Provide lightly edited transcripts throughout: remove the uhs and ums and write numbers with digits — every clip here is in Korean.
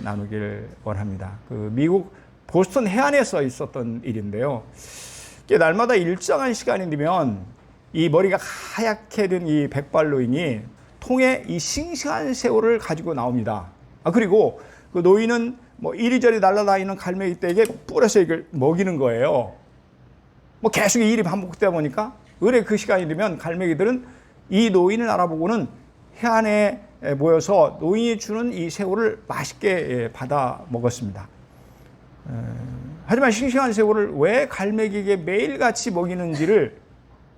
나누길 원합니다. 그 미국 보스턴 해안에서 있었던 일인데요. 날마다 일정한 시간이 되면 이 머리가 하얗게 된 이 백발노인이 통에 이 싱싱한 새우를 가지고 나옵니다. 그리고 그 노인은 뭐 이리저리 날아다니는 갈매기 떼에게 뿌려서 이걸 먹이는 거예요. 뭐 계속 이 일이 반복되다 보니까 의뢰 그 시간이 되면 갈매기들은 이 노인을 알아보고는 해안에 모여서 노인이 주는 이 새우를 맛있게 받아 먹었습니다. 하지만 싱싱한 새우를 왜 갈매기에게 매일같이 먹이는지를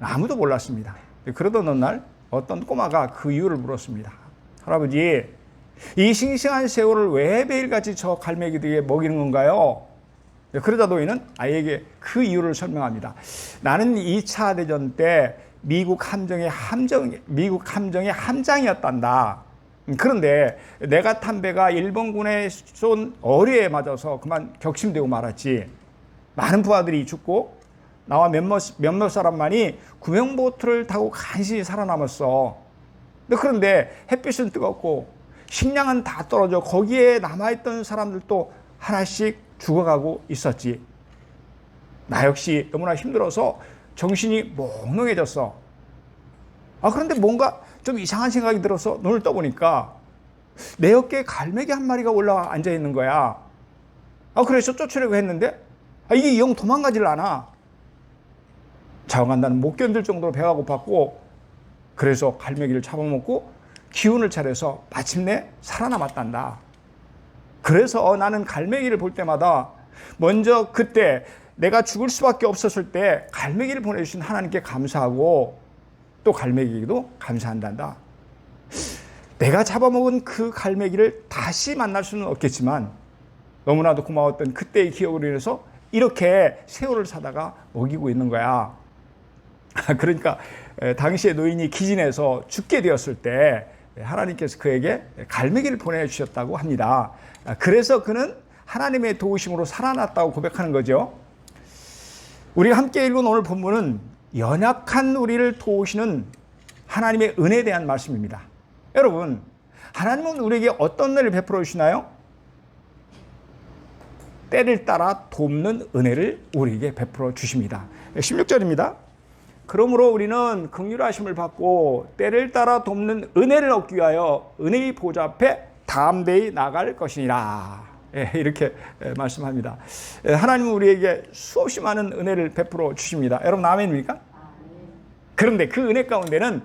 아무도 몰랐습니다. 그러던 어느 날 어떤 꼬마가 그 이유를 물었습니다. 할아버지, 이 싱싱한 새우를 왜 매일같이 저 갈매기들에게 먹이는 건가요? 그러자 노인은 아이에게 그 이유를 설명합니다. 나는 2차 대전 때 미국 함정의 함장이었단다. 그런데 내가 탄 배가 일본군에 쏜 어뢰에 맞아서 그만 격침되고 말았지. 많은 부하들이 죽고 나와 몇몇 사람만이 구명보트를 타고 간신히 살아남았어. 그런데 햇빛은 뜨겁고 식량은 다 떨어져 거기에 남아있던 사람들도 하나씩 죽어가고 있었지. 나 역시 너무나 힘들어서 정신이 몽롱해졌어. 그런데 뭔가 좀 이상한 생각이 들어서 눈을 떠보니까 내 어깨에 갈매기 한 마리가 올라와 앉아있는 거야. 그래서 쫓으려고 했는데 이게 영 도망가질 않아. 자어간 나는 못 견딜 정도로 배가 고팠고 그래서 갈매기를 잡아먹고 기운을 차려서 마침내 살아남았단다. 그래서 나는 갈매기를 볼 때마다 먼저 그때 내가 죽을 수밖에 없었을 때 갈매기를 보내주신 하나님께 감사하고 또 갈매기에게도 감사한단다. 내가 잡아먹은 그 갈매기를 다시 만날 수는 없겠지만 너무나도 고마웠던 그때의 기억으로 인해서 이렇게 새우를 사다가 먹이고 있는 거야. 그러니까 당시에 노인이 기진해서 죽게 되었을 때 하나님께서 그에게 갈매기를 보내주셨다고 합니다. 그래서 그는 하나님의 도우심으로 살아났다고 고백하는 거죠. 우리가 함께 읽은 오늘 본문은 연약한 우리를 도우시는 하나님의 은혜에 대한 말씀입니다. 여러분, 하나님은 우리에게 어떤 은혜를 베풀어 주시나요? 때를 따라 돕는 은혜를 우리에게 베풀어 주십니다. 16절입니다. 그러므로 우리는 긍휼하심을 받고 때를 따라 돕는 은혜를 얻기 위하여 은혜의 보좌 앞에 담대히 나갈 것이니라. 이렇게 말씀합니다. 하나님은 우리에게 수없이 많은 은혜를 베풀어 주십니다. 여러분 아멘입니까? 그런데 그 은혜 가운데는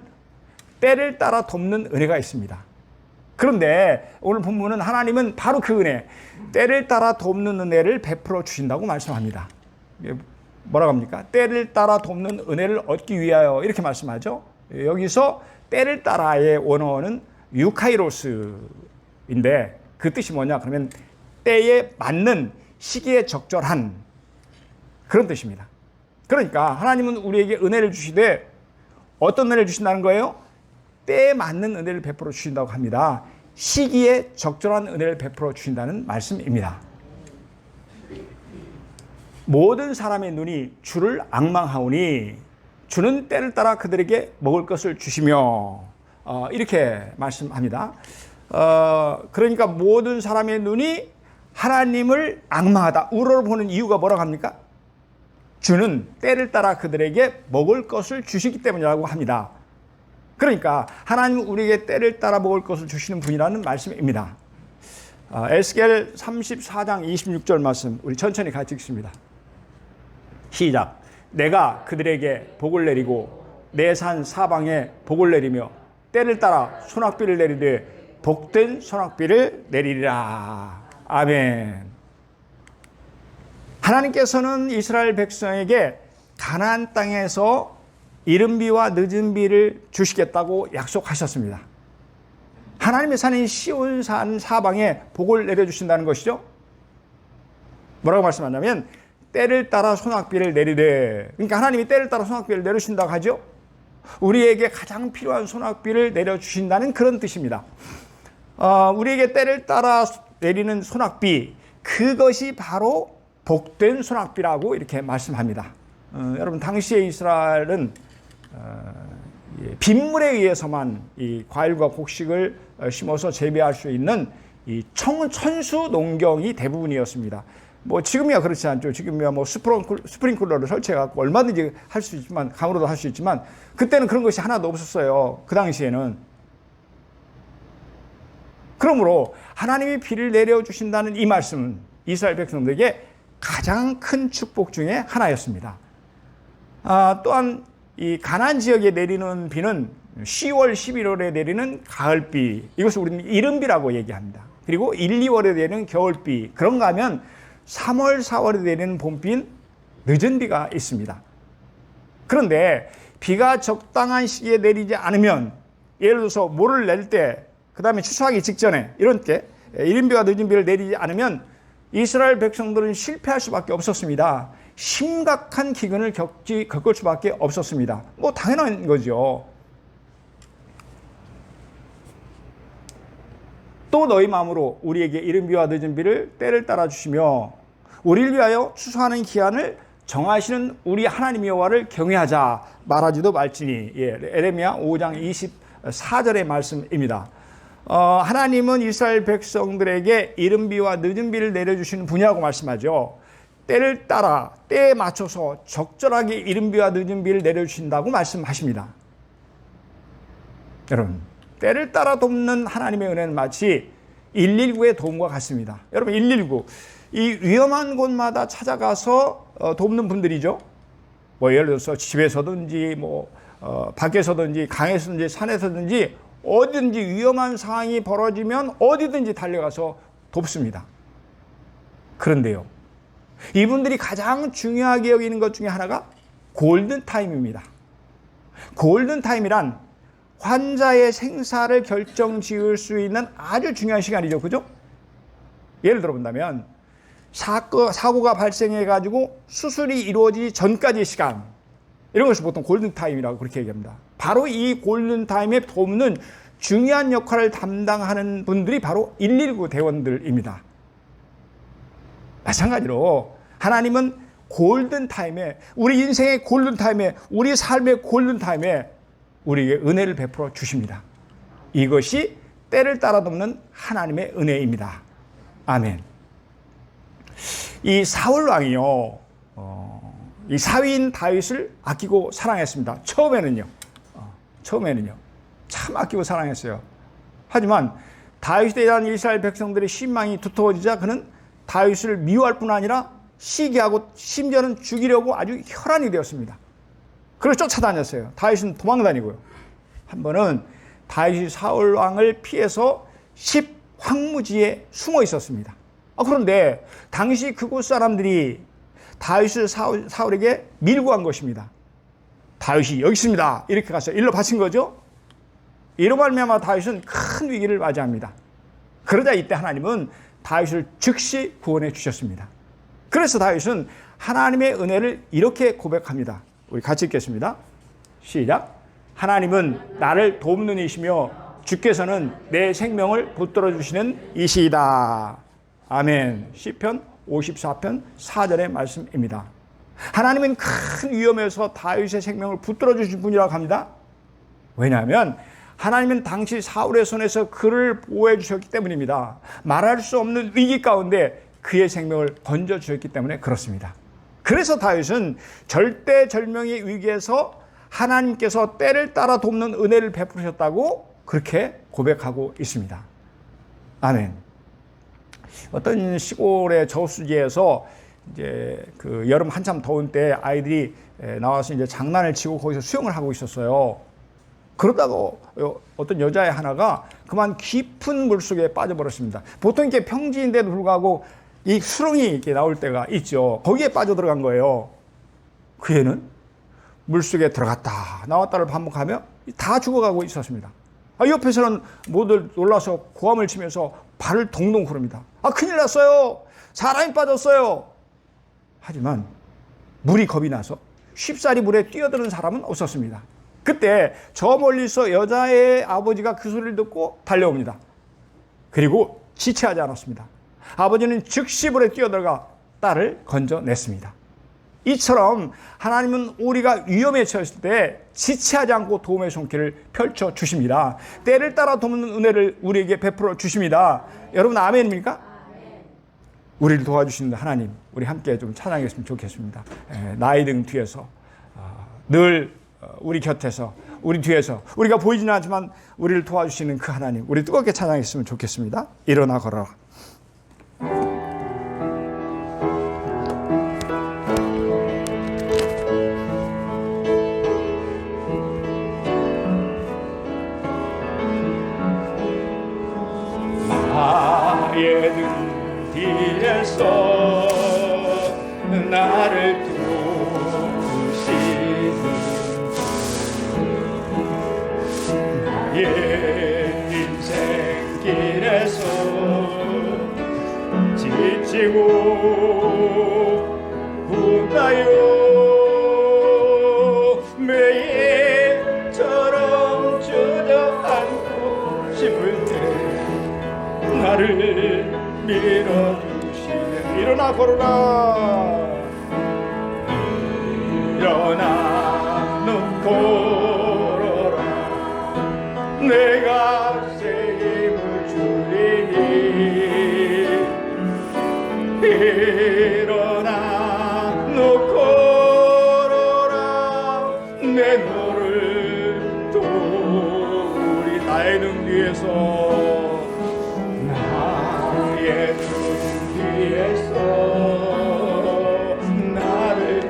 때를 따라 돕는 은혜가 있습니다. 그런데 오늘 본문은 하나님은 바로 그 은혜, 때를 따라 돕는 은혜를 베풀어 주신다고 말씀합니다. 뭐라고 합니까? 때를 따라 돕는 은혜를 얻기 위하여 이렇게 말씀하죠. 여기서 때를 따라의 원어는 유카이로스인데 그 뜻이 뭐냐? 그러면 때에 맞는 시기에 적절한 그런 뜻입니다. 그러니까 하나님은 우리에게 은혜를 주시되 어떤 은혜를 주신다는 거예요? 때에 맞는 은혜를 베풀어 주신다고 합니다. 시기에 적절한 은혜를 베풀어 주신다는 말씀입니다. 모든 사람의 눈이 주를 앙망하오니 주는 때를 따라 그들에게 먹을 것을 주시며 이렇게 말씀합니다. 그러니까 모든 사람의 눈이 하나님을 앙망하다, 우러러보는 이유가 뭐라고 합니까? 주는 때를 따라 그들에게 먹을 것을 주시기 때문이라고 합니다. 그러니까 하나님은 우리에게 때를 따라 먹을 것을 주시는 분이라는 말씀입니다. 에스겔 34장 26절 말씀 우리 천천히 같이 읽습니다. 시작. 내가 그들에게 복을 내리고 내 산 사방에 복을 내리며 때를 따라 소낙비를 내리되 복된 소낙비를 내리리라. 아멘. 하나님께서는 이스라엘 백성에게 가나안 땅에서 이른 비와 늦은 비를 주시겠다고 약속하셨습니다. 하나님의 산인 시온 산 사방에 복을 내려주신다는 것이죠. 뭐라고 말씀하냐면 때를 따라 소낙비를 내리되, 그러니까 하나님이 때를 따라 소낙비를 내려주신다고 하죠. 우리에게 가장 필요한 소낙비를 내려주신다는 그런 뜻입니다. 우리에게 때를 따라 내리는 소낙비, 그것이 바로 복된 소낙비라고 이렇게 말씀합니다. 여러분 당시의 이스라엘은 빗물에 의해서만 이 과일과 곡식을 심어서 재배할 수 있는 이 천수 농경이 대부분이었습니다. 뭐 지금이야 그렇지 않죠. 지금이야 뭐 스프링클러를 설치해갖고 얼마든지 할 수 있지만, 감으로도 할 수 있지만, 그때는 그런 것이 하나도 없었어요. 그 당시에는. 그러므로 하나님이 비를 내려주신다는 이 말씀은 이스라엘 백성들에게 가장 큰 축복 중에 하나였습니다. 또한 이 가나안 지역에 내리는 비는 10월, 11월에 내리는 가을비, 이것을 우리는 이른비라고 얘기합니다. 그리고 1, 2월에 내리는 겨울비, 그런가 하면 3월, 4월에 내리는 봄비는 늦은 비가 있습니다. 그런데 비가 적당한 시기에 내리지 않으면, 예를 들어서 모를 낼 때, 그 다음에 추수하기 직전에 이런 때 이른 비와 늦은 비를 내리지 않으면 이스라엘 백성들은 실패할 수밖에 없었습니다. 심각한 기근을 겪을 수밖에 없었습니다. 뭐 당연한 거죠. 또 너희 마음으로 우리에게 이른 비와 늦은 비를 때를 따라 주시며 우리를 위하여 추수하는 기한을 정하시는 우리 하나님 여호와를 경외하자 말하지도 말지니. 에레미야 5장 24절의 말씀입니다. 하나님은 이스라엘 백성들에게 이른 비와 늦은 비를 내려주시는 분이라고 말씀하죠. 때를 따라 때에 맞춰서 적절하게 이른 비와 늦은 비를 내려주신다고 말씀하십니다. 여러분, 때를 따라 돕는 하나님의 은혜는 마치 119의 도움과 같습니다. 여러분, 119, 이 위험한 곳마다 찾아가서 돕는 분들이죠. 뭐 예를 들어서 집에서든지 뭐 밖에서든지 강에서든지 산에서든지 어디든지 위험한 상황이 벌어지면 어디든지 달려가서 돕습니다. 그런데요, 이분들이 가장 중요하게 여기는 것 중에 하나가 골든타임입니다. 골든타임이란 환자의 생사를 결정지을 수 있는 아주 중요한 시간이죠. 그죠? 예를 들어 본다면 사고가 발생해가지고 수술이 이루어지기 전까지의 시간, 이런 것을 보통 골든타임이라고 그렇게 얘기합니다. 바로 이 골든타임에 돕는 중요한 역할을 담당하는 분들이 바로 119 대원들입니다. 마찬가지로 하나님은 골든타임에, 우리 인생의 골든타임에, 우리 삶의 골든타임에 우리에게 은혜를 베풀어 주십니다. 이것이 때를 따라 돕는 하나님의 은혜입니다. 아멘. 이 사울 왕이요, 이 사위인 다윗을 아끼고 사랑했습니다. 처음에는요 참 아끼고 사랑했어요. 하지만 다윗에 대한 이스라엘 백성들의 신망이 두터워지자 그는 다윗을 미워할 뿐 아니라 시기하고 심지어는 죽이려고 아주 혈안이 되었습니다. 그래서 쫓아다녔어요. 다윗은 도망다니고요. 한 번은 다윗이 사울 왕을 피해서 황무지에 숨어 있었습니다. 그런데 당시 그곳 사람들이 다윗을 사울에게 밀고 간 것입니다. 다윗이 여기 있습니다. 이렇게 가서 일러 바친 거죠. 이로 말미암아 다윗은 큰 위기를 맞이합니다. 그러자 이때 하나님은 다윗을 즉시 구원해 주셨습니다. 그래서 다윗은 하나님의 은혜를 이렇게 고백합니다. 우리 같이 읽겠습니다. 시작. 하나님은 나를 돕는 이시며 주께서는 내 생명을 붙들어 주시는 이시이다. 아멘. 시편 54편 4절의 말씀입니다. 하나님은 큰 위험에서 다윗의 생명을 붙들어 주신 분이라고 합니다. 왜냐하면 하나님은 당시 사울의 손에서 그를 보호해 주셨기 때문입니다. 말할 수 없는 위기 가운데 그의 생명을 건져 주셨기 때문에 그렇습니다. 그래서 다윗은 절대절명의 위기에서 하나님께서 때를 따라 돕는 은혜를 베푸셨다고 그렇게 고백하고 있습니다. 아멘. 어떤 시골의 저수지에서 이제 그 여름 한참 더운 때 아이들이 나와서 이제 장난을 치고 거기서 수영을 하고 있었어요. 그러다가 어떤 여자애 하나가 그만 깊은 물속에 빠져버렸습니다. 보통 이렇게 평지인데도 불구하고 이 수렁이 이렇게 나올 때가 있죠. 거기에 빠져 들어간 거예요. 그 애는 물속에 들어갔다 나왔다를 반복하며 다 죽어가고 있었습니다. 옆에서는 모두 놀라서 고함을 치면서 발을 동동 구릅니다. 큰일 났어요. 사람이 빠졌어요. 하지만 물이 겁이 나서 쉽사리 물에 뛰어드는 사람은 없었습니다. 그때 저 멀리서 여자의 아버지가 그 소리를 듣고 달려옵니다. 그리고 지체하지 않았습니다. 아버지는 즉시 물에 뛰어들어가 딸을 건져냈습니다. 이처럼 하나님은 우리가 위험에 처했을 때 지체하지 않고 도움의 손길을 펼쳐 주십니다. 때를 따라 돕는 은혜를 우리에게 베풀어 주십니다. 여러분 아멘입니까? 우리를 도와주시는 하나님, 우리 함께 좀 찬양했으면 좋겠습니다. 나의 등 뒤에서 늘 우리 곁에서, 우리 뒤에서, 우리가 보이지는 않지만 우리를 도와주시는 그 하나님, 우리 뜨겁게 찬양했으면 좋겠습니다. 일어나 걸어라. 나의 등 뒤에서 나를 나의 인생길에서 지치고 hunda요 매일처럼 주저앉고 싶을 때 나를 밀어주시네. 일어나 걸어라. 일어나 눈 걸어라. 내가 새 힘을 주리니 일어나 눈 걸어라. 내 너를 도우리. 나의 등 뒤에서, 나의 등 뒤에서 나를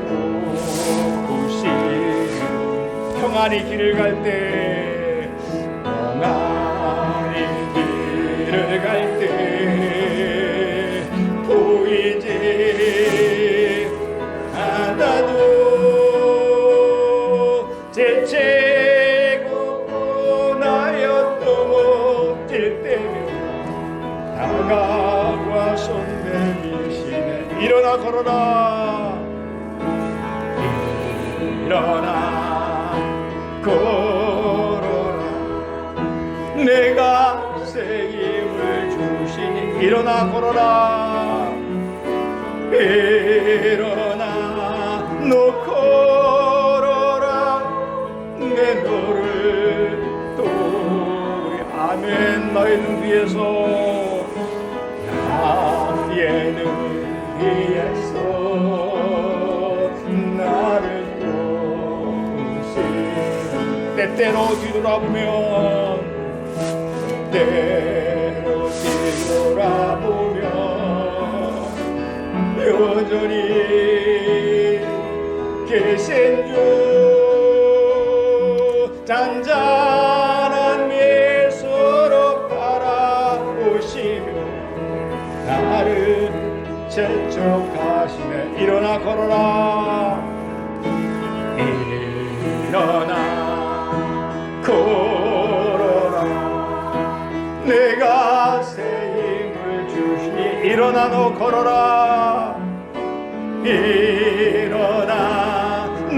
도우시는 평안히 길을 갈 때, 평안히 길을 갈 때 보이지 않아도 지치고 나였도 못뛸 때면 다가와 손 내미시네. 일어나 걸어라. 일어나 걸어라. 내가 새 힘을 주시니 일어나 걸어라. 일어나 너 걸어라. 내 너를 도우리. 아멘. 나의 눈 위에서, 나의 눈 위에서 나를 도우시는. 때때로 뒤돌아보면, 때로 뒤돌아보면 여전히 계신 주 잔잔한 미소로 바라보시며 나를 재촉하시네. 일어나 걸어라. 일어나 걸어라. 내가 새 힘을 주시니 일어나 너 걸어라. 일어나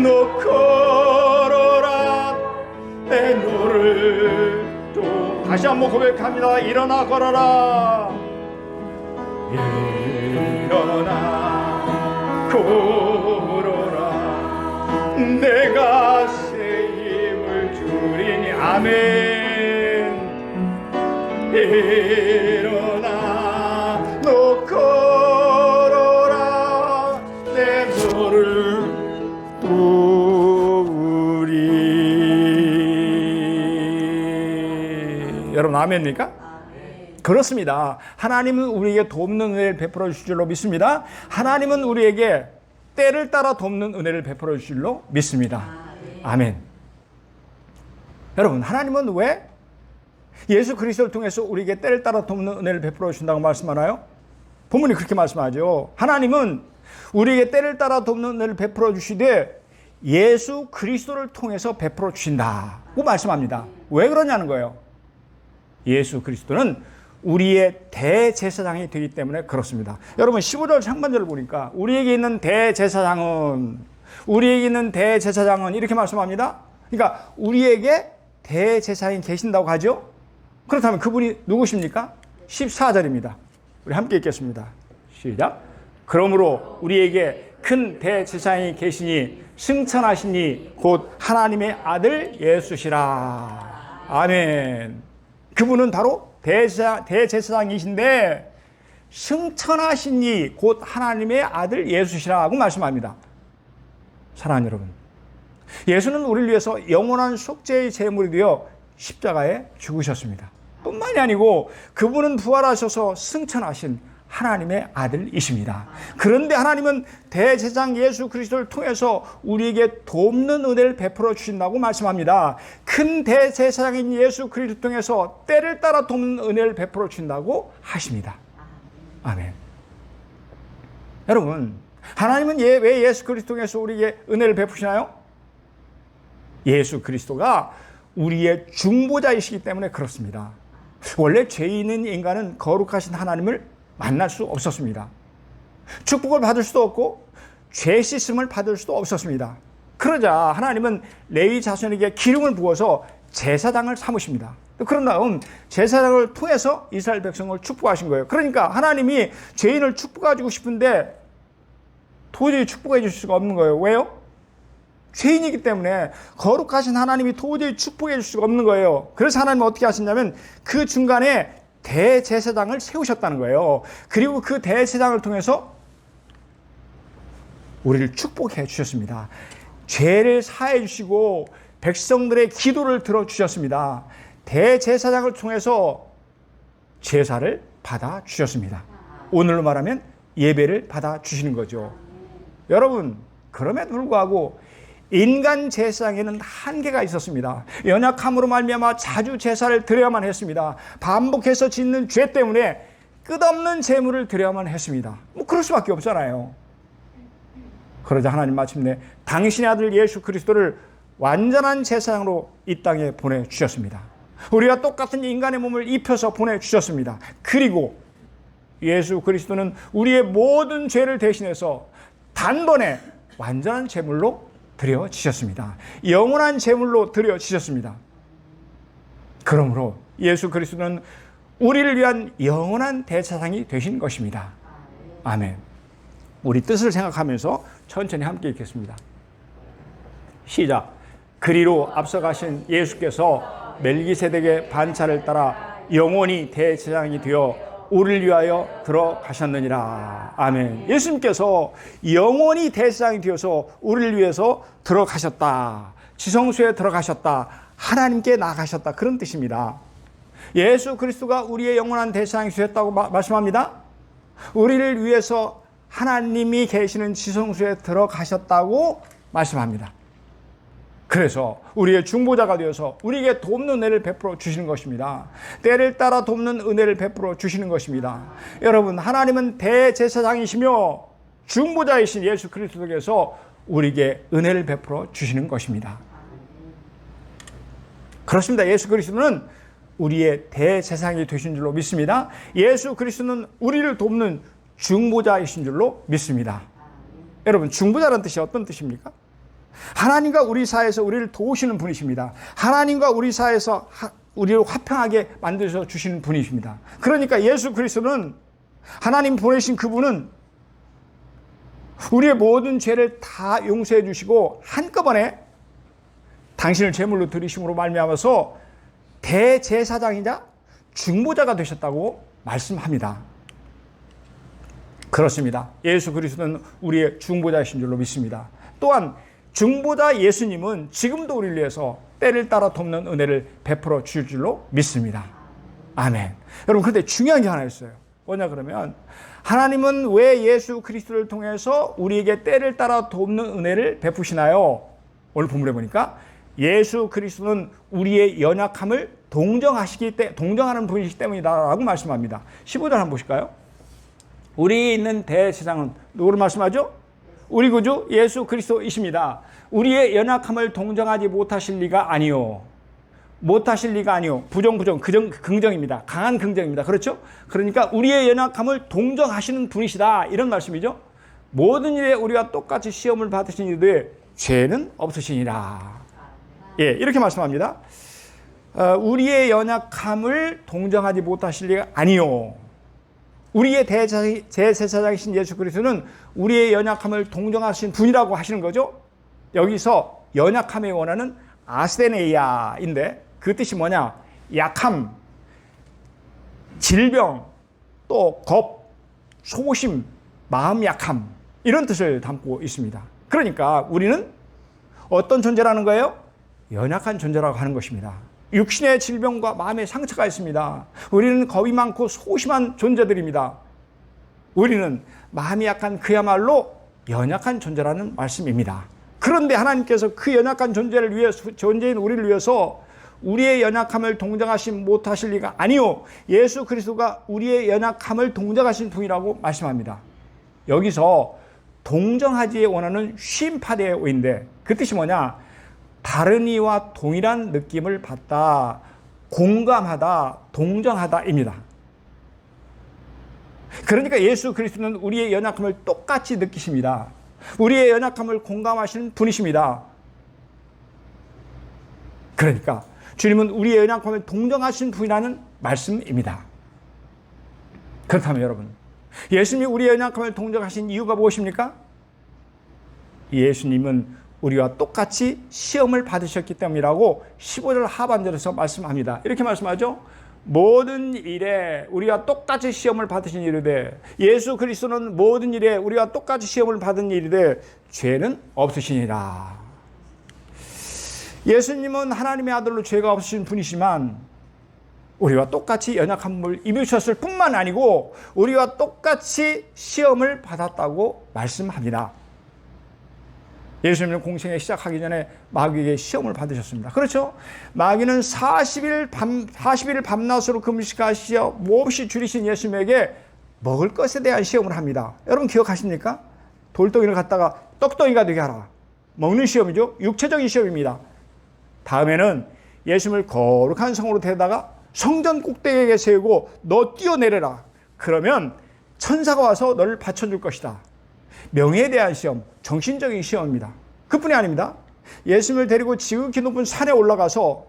너 걸어라. 내 너를 또 다시 한번 고백합니다. 일어나 걸어라. 일어나 걸어라. 내가 새 힘을 주리니. 아멘. 일어나 너 걸어라. 내 너를 도우리. 여러분 아멘입니까? 그렇습니다. 하나님은 우리에게 돕는 은혜를 베풀어 주실 줄로 믿습니다. 하나님은 우리에게 때를 따라 돕는 은혜를 베풀어 주실 줄로 믿습니다. 아멘. 여러분 하나님은 왜 예수 그리스도를 통해서 우리에게 때를 따라 돕는 은혜를 베풀어 주신다고 말씀하나요? 본문이 그렇게 말씀하죠. 하나님은 우리에게 때를 따라 돕는 은혜를 베풀어 주시되 예수 그리스도를 통해서 베풀어 주신다고 말씀합니다. 왜 그러냐는 거예요. 예수 그리스도는 우리의 대제사장이 되기 때문에 그렇습니다. 여러분 15절 상반절을 보니까 우리에게 있는 대제사장은 이렇게 말씀합니다. 그러니까 우리에게 대제사장이 계신다고 하죠. 그렇다면 그분이 누구십니까? 14절입니다. 우리 함께 읽겠습니다. 시작. 그러므로 우리에게 그 큰 대제사장이 계시니 승천하시니 곧 하나님의 아들 예수시라. 아멘. 그분은 바로 대제사장이신데 승천하시니 곧 하나님의 아들 예수시라고 말씀합니다. 사랑하는 여러분, 예수는 우리를 위해서 영원한 속죄의 제물이 되어 십자가에 죽으셨습니다. 뿐만이 아니고 그분은 부활하셔서 승천하신 하나님의 아들이십니다. 그런데 하나님은 대제사장 예수 그리스도를 통해서 우리에게 돕는 은혜를 베풀어 주신다고 말씀합니다. 큰 대제사장인 예수 그리스도를 통해서 때를 따라 돕는 은혜를 베풀어 주신다고 하십니다. 아멘. 여러분, 하나님은 왜 예수 그리스도 통해서 우리에게 은혜를 베푸시나요? 예수 그리스도가 우리의 중보자이시기 때문에 그렇습니다. 원래 죄 있는 인간은 거룩하신 하나님을 만날 수 없었습니다. 축복을 받을 수도 없고 죄 씻음을 받을 수도 없었습니다. 그러자 하나님은 레위 자손에게 기름을 부어서 제사장을 삼으십니다. 그런 다음 제사장을 통해서 이스라엘 백성을 축복하신 거예요. 그러니까 하나님이 죄인을 축복해주고 싶은데 도저히 축복해 줄 수가 없는 거예요. 왜요? 죄인이기 때문에 거룩하신 하나님이 도저히 축복해 줄 수가 없는 거예요. 그래서 하나님은 어떻게 하셨냐면 그 중간에 대제사장을 세우셨다는 거예요. 그리고 그 대제사장을 통해서 우리를 축복해 주셨습니다. 죄를 사해 주시고 백성들의 기도를 들어주셨습니다. 대제사장을 통해서 제사를 받아 주셨습니다. 오늘로 말하면 예배를 받아 주시는 거죠. 여러분, 그럼에도 불구하고 인간 제사장에는 한계가 있었습니다. 연약함으로 말미암아 자주 제사를 드려야만 했습니다. 반복해서 짓는 죄 때문에 끝없는 제물을 드려야만 했습니다. 그럴 수밖에 없잖아요. 그러자 하나님 마침내 당신의 아들 예수 그리스도를 완전한 제사장으로 이 땅에 보내주셨습니다. 우리가 똑같은 인간의 몸을 입혀서 보내주셨습니다. 그리고 예수 그리스도는 우리의 모든 죄를 대신해서 단번에 완전한 제물로 드려지셨습니다. 영원한 제물로 드려지셨습니다. 그러므로 예수 그리스도는 우리를 위한 영원한 대제사장이 되신 것입니다. 아멘. 우리 뜻을 생각하면서 천천히 함께 읽겠습니다. 시작. 그리로 앞서가신 예수께서 멜기세덱의 반차를 따라 영원히 대제사장이 되어 우리를 위하여 들어가셨느니라. 아멘. 예수님께서 영원히 대제사장이 되어서 우리를 위해서 들어가셨다. 지성소에 들어가셨다. 하나님께 나가셨다. 그런 뜻입니다. 예수 그리스도가 우리의 영원한 대제사장이 되었다고 말씀합니다. 우리를 위해서 하나님이 계시는 지성소에 들어가셨다고 말씀합니다. 그래서 우리의 중보자가 되어서 우리에게 돕는 은혜를 베풀어 주시는 것입니다. 때를 따라 돕는 은혜를 베풀어 주시는 것입니다. 여러분, 하나님은 대제사장이시며 중보자이신 예수 그리스도께서 우리에게 은혜를 베풀어 주시는 것입니다. 그렇습니다. 예수 그리스도는 우리의 대제사장이 되신 줄로 믿습니다. 예수 그리스도는 우리를 돕는 중보자이신 줄로 믿습니다. 여러분, 중보자라는 뜻이 어떤 뜻입니까? 하나님과 우리 사이에서 우리를 도우시는 분이십니다. 하나님과 우리 사이에서 우리를 화평하게 만들어서 주시는 분이십니다. 그러니까 예수 그리스도는 하나님 보내신 그분은 우리의 모든 죄를 다 용서해 주시고 한꺼번에 당신을 제물로 드리심으로 말미암아서 대제사장이자 중보자가 되셨다고 말씀합니다. 그렇습니다. 예수 그리스도는 우리의 중보자이신 줄로 믿습니다. 또한 중보자 예수님은 지금도 우리를 위해서 때를 따라 돕는 은혜를 베풀어 주실 줄로 믿습니다. 아멘. 여러분, 그런데 중요한 게 하나 있어요. 뭐냐 그러면 하나님은 왜 예수 그리스도를 통해서 우리에게 때를 따라 돕는 은혜를 베푸시나요? 오늘 본문에 보니까 예수 그리스도는 우리의 연약함을 동정하는 분이시기 때문이다라고 말씀합니다. 15절 한번 보실까요? 우리에 있는 대제사장은 누구를 말씀하죠? 우리 구주 예수 그리스도이십니다. 우리의 연약함을 동정하지 못하실 리가 아니요. 못하실 리가 아니요. 부정, 긍정입니다. 강한 긍정입니다. 그렇죠? 그러니까 우리의 연약함을 동정하시는 분이시다. 이런 말씀이죠. 모든 일에 우리가 똑같이 시험을 받으신 이들의 죄는 없으시니라. 예, 이렇게 말씀합니다. 우리의 연약함을 동정하지 못하실 리가 아니요. 우리의 대제사장이신 예수 그리스도는 우리의 연약함을 동정하신 분이라고 하시는 거죠. 여기서 연약함에 원하는 아스데네이아인데 그 뜻이 뭐냐? 약함, 질병, 또 겁, 소심, 마음 약함 이런 뜻을 담고 있습니다. 그러니까 우리는 어떤 존재라는 거예요? 연약한 존재라고 하는 것입니다. 육신의 질병과 마음의 상처가 있습니다. 우리는 겁이 많고 소심한 존재들입니다. 우리는 마음이 약한 그야말로 연약한 존재라는 말씀입니다. 그런데 하나님께서 그 연약한 존재인 우리를 위해서 우리의 연약함을 동정하시 못하실 리가 아니요, 예수 그리스도가 우리의 연약함을 동정하신 분이라고 말씀합니다. 여기서 동정하지 원하는 쉼파대의 오인데 그 뜻이 뭐냐? 다른 이와 동일한 느낌을 받다, 공감하다, 동정하다입니다. 그러니까 예수 그리스도는 우리의 연약함을 똑같이 느끼십니다. 우리의 연약함을 공감하시는 분이십니다. 그러니까 주님은 우리의 연약함을 동정하신 분이라는 말씀입니다. 그렇다면 여러분, 예수님이 우리의 연약함을 동정하신 이유가 무엇입니까? 예수님은 우리와 똑같이 시험을 받으셨기 때문이라고 15절 하반절에서 말씀합니다. 이렇게 말씀하죠. 모든 일에 우리와 똑같이 시험을 받으신 일이되, 예수 그리스도는 모든 일에 우리와 똑같이 시험을 받은 일이되 죄는 없으시니라. 예수님은 하나님의 아들로 죄가 없으신 분이시만 우리와 똑같이 연약함을 입으셨을 뿐만 아니고 우리와 똑같이 시험을 받았다고 말씀합니다. 예수님은 공생에 시작하기 전에 마귀에게 시험을 받으셨습니다. 그렇죠? 마귀는 40일 밤낮으로 금식하시어 몹시 줄이신 예수님에게 먹을 것에 대한 시험을 합니다. 여러분 기억하십니까? 돌덩이를 갖다가 떡덩이가 되게 하라. 먹는 시험이죠. 육체적인 시험입니다. 다음에는 예수님을 거룩한 성으로 데려다가 성전 꼭대기에 세우고 너 뛰어내려라. 그러면 천사가 와서 너를 받쳐줄 것이다. 명예에 대한 시험, 정신적인 시험입니다. 그뿐이 아닙니다. 예수님을 데리고 지극히 높은 산에 올라가서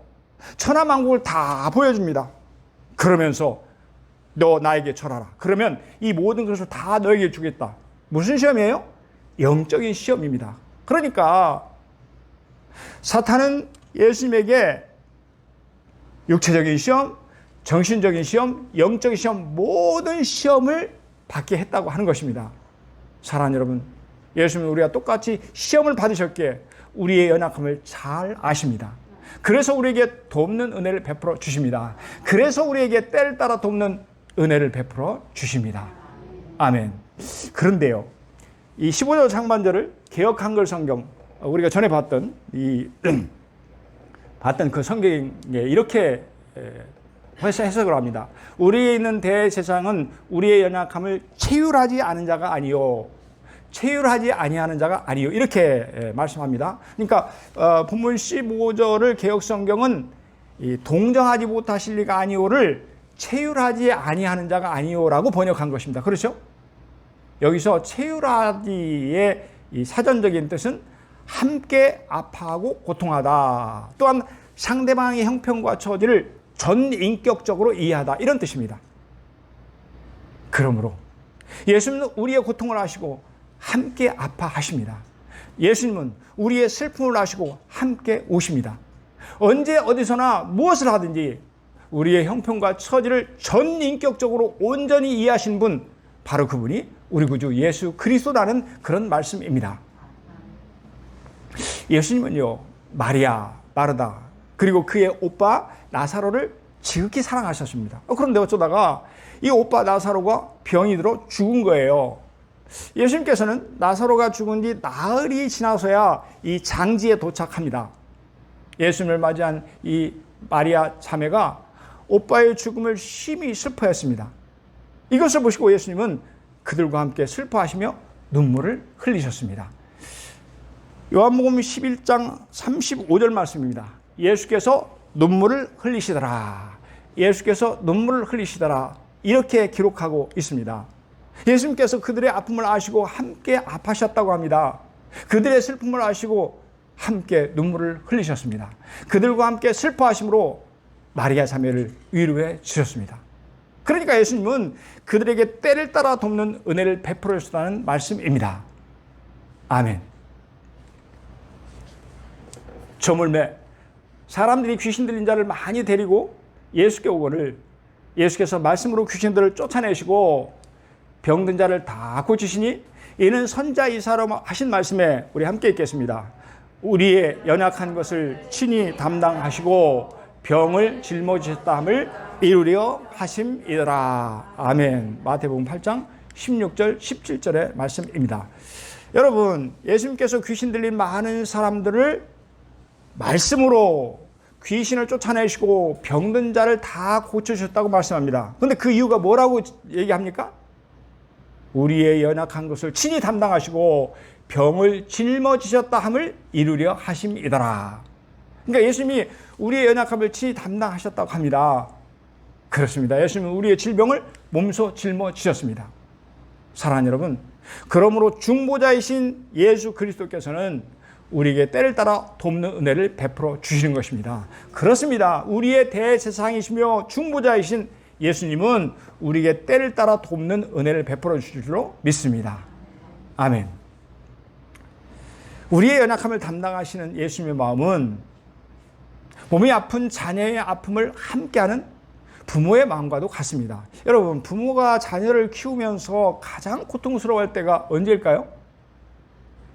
천하만국을 다 보여줍니다. 그러면서 너 나에게 절하라. 그러면 이 모든 것을 다 너에게 주겠다. 무슨 시험이에요? 영적인 시험입니다. 그러니까 사탄은 예수님에게 육체적인 시험, 정신적인 시험, 영적인 시험, 모든 시험을 받게 했다고 하는 것입니다. 사랑하는 여러분, 예수님은 우리가 똑같이 시험을 받으셨기에 우리의 연약함을 잘 아십니다. 그래서 우리에게 돕는 은혜를 베풀어 주십니다. 그래서 우리에게 때를 따라 돕는 은혜를 베풀어 주십니다. 아멘. 그런데요, 이 15절 상반절을 개역 한글 성경, 우리가 전에 봤던 그 성경에 이렇게 해석을 합니다. 우리에 있는 대제사장은 우리의 연약함을 체휼하지 않은 자가 아니요, 체휼하지 아니하는 자가 아니요, 이렇게 말씀합니다. 그러니까 본문 15절을 개역성경은 동정하지 못하실 리가 아니오를 체휼하지 아니하는 자가 아니오라고 번역한 것입니다. 그렇죠? 여기서 체휼하지의 이 사전적인 뜻은 함께 아파하고 고통하다, 또한 상대방의 형편과 처지를 전인격적으로 이해하다, 이런 뜻입니다. 그러므로 예수님은 우리의 고통을 아시고 함께 아파하십니다. 예수님은 우리의 슬픔을 아시고 함께 오십니다. 언제 어디서나 무엇을 하든지 우리의 형편과 처지를 전인격적으로 온전히 이해하신 분, 바로 그분이 우리 구주 예수 그리스도라는 그런 말씀입니다. 예수님은요, 마리아, 마르다, 그리고 그의 오빠 나사로를 지극히 사랑하셨습니다. 그런데 어쩌다가 이 오빠 나사로가 병이 들어 죽은 거예요. 예수님께서는 나사로가 죽은 뒤 나흘이 지나서야 이 장지에 도착합니다. 예수님을 맞이한 이 마리아 자매가 오빠의 죽음을 심히 슬퍼했습니다. 이것을 보시고 예수님은 그들과 함께 슬퍼하시며 눈물을 흘리셨습니다. 요한복음 11장 35절 말씀입니다. 예수께서 눈물을 흘리시더라. 예수께서 눈물을 흘리시더라. 이렇게 기록하고 있습니다. 예수님께서 그들의 아픔을 아시고 함께 아파하셨다고 합니다. 그들의 슬픔을 아시고 함께 눈물을 흘리셨습니다. 그들과 함께 슬퍼하심으로 마리아 자매를 위로해 주셨습니다. 그러니까 예수님은 그들에게 때를 따라 돕는 은혜를 베풀어 주셨다는 말씀입니다. 아멘. 저물매 사람들이 귀신 들린 자를 많이 데리고 예수께 오거늘 예수께서 말씀으로 귀신들을 쫓아내시고 병든 자를 다 고치시니 이는 선자 이사로 하신 말씀에 우리 함께 읽겠습니다. 우리의 연약한 것을 친히 담당하시고 병을 짊어지셨다 함을 이루려 하심이더라. 아멘. 마태복음 8장 16절 17절의 말씀입니다. 여러분, 예수님께서 귀신 들린 많은 사람들을 말씀으로 귀신을 쫓아내시고 병든 자를 다 고쳐주셨다고 말씀합니다. 그런데 그 이유가 뭐라고 얘기합니까? 우리의 연약한 것을 친히 담당하시고 병을 짊어지셨다 함을 이루려 하심이더라. 그러니까 예수님이 우리의 연약함을 친히 담당하셨다고 합니다. 그렇습니다. 예수님은 우리의 질병을 몸소 짊어지셨습니다. 사랑하는 여러분, 그러므로 중보자이신 예수 그리스도께서는 우리에게 때를 따라 돕는 은혜를 베풀어 주시는 것입니다. 그렇습니다. 우리의 대제사장이시며 중보자이신 예수님은 우리에게 때를 따라 돕는 은혜를 베풀어 주실 줄로 믿습니다. 아멘. 우리의 연약함을 담당하시는 예수님의 마음은 몸이 아픈 자녀의 아픔을 함께하는 부모의 마음과도 같습니다. 여러분, 부모가 자녀를 키우면서 가장 고통스러워할 때가 언제일까요?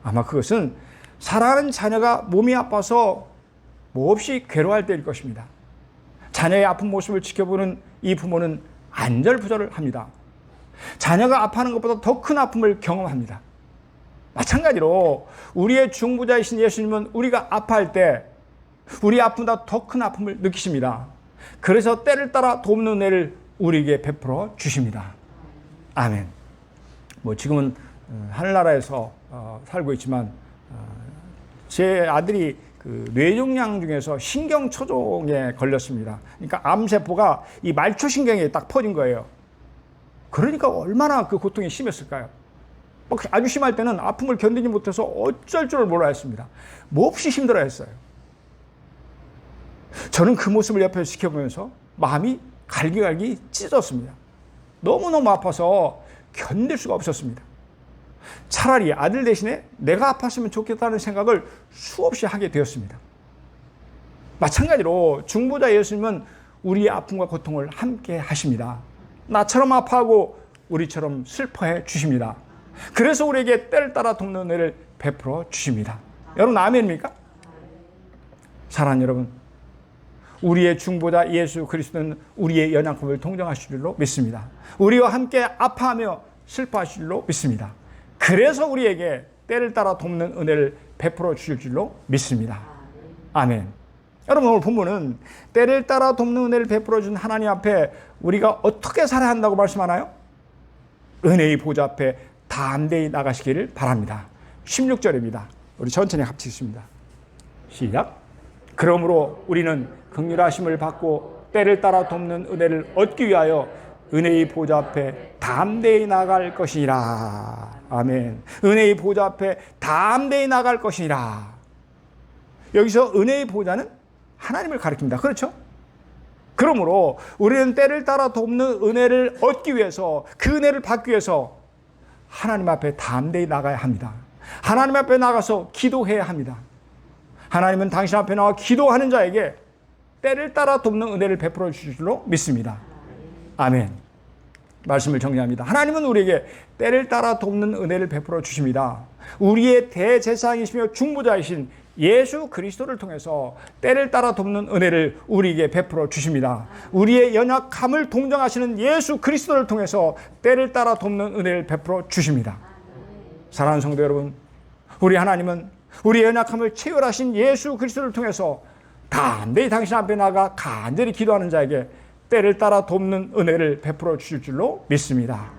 아마 그것은 사랑하는 자녀가 몸이 아파서 몹시 괴로워할 때일 것입니다. 자녀의 아픈 모습을 지켜보는 이 부모는 안절부절을 합니다. 자녀가 아파하는 것보다 더 큰 아픔을 경험합니다. 마찬가지로 우리의 중보자이신 예수님은 우리가 아파할 때 우리 아픔보다 더 큰 아픔을 느끼십니다. 그래서 때를 따라 돕는 은혜를 우리에게 베풀어 주십니다. 아멘. 지금은 하늘나라에서 살고 있지만 제 아들이 그 뇌종양 중에서 신경초종에 걸렸습니다. 그러니까 암세포가 이 말초신경에 딱 퍼진 거예요. 그러니까 얼마나 그 고통이 심했을까요? 아주 심할 때는 아픔을 견디지 못해서 어쩔 줄 몰라 했습니다. 몹시 힘들어 했어요. 저는 그 모습을 옆에서 지켜보면서 마음이 갈기갈기 찢었습니다. 너무너무 아파서 견딜 수가 없었습니다. 차라리 아들 대신에 내가 아팠으면 좋겠다는 생각을 수없이 하게 되었습니다. 마찬가지로 중보자 예수님은 우리의 아픔과 고통을 함께 하십니다. 나처럼 아파하고 우리처럼 슬퍼해 주십니다. 그래서 우리에게 때를 따라 돕는 은혜를 베풀어 주십니다. 여러분, 아멘입니까? 사랑하는 여러분, 우리의 중보자 예수 그리스도는 우리의 연약함을 동정하실 줄로 믿습니다. 우리와 함께 아파하며 슬퍼하실 줄로 믿습니다. 그래서 우리에게 때를 따라 돕는 은혜를 베풀어 주실 줄로 믿습니다. 아멘. 여러분, 오늘 본문은 때를 따라 돕는 은혜를 베풀어 준 하나님 앞에 우리가 어떻게 살아야 한다고 말씀하나요? 은혜의 보좌 앞에 담대히 나가시기를 바랍니다. 16절입니다. 우리 천천히 합치겠습니다. 시작. 그러므로 우리는 긍휼하심을 받고 때를 따라 돕는 은혜를 얻기 위하여 은혜의 보좌 앞에 담대히 나갈 것이니라. 아멘. 은혜의 보좌 앞에 담대히 나갈 것이니라. 여기서 은혜의 보좌는 하나님을 가리킵니다. 그렇죠? 그러므로 우리는 때를 따라 돕는 은혜를 얻기 위해서, 그 은혜를 받기 위해서 하나님 앞에 담대히 나가야 합니다. 하나님 앞에 나가서 기도해야 합니다. 하나님은 당신 앞에 나와 기도하는 자에게 때를 따라 돕는 은혜를 베풀어 주실 줄로 믿습니다. 아멘. 말씀을 정리합니다. 하나님은 우리에게 때를 따라 돕는 은혜를 베풀어 주십니다. 우리의 대제사장이시며 중보자이신 예수 그리스도를 통해서 때를 따라 돕는 은혜를 우리에게 베풀어 주십니다. 우리의 연약함을 동정하시는 예수 그리스도를 통해서 때를 따라 돕는 은혜를 베풀어 주십니다. 사랑하는 성도 여러분, 우리 하나님은 우리의 연약함을 체결하신 예수 그리스도를 통해서 담대히 당신 앞에 나가 간절히 기도하는 자에게 때를 따라 돕는 은혜를 베풀어 주실 줄로 믿습니다.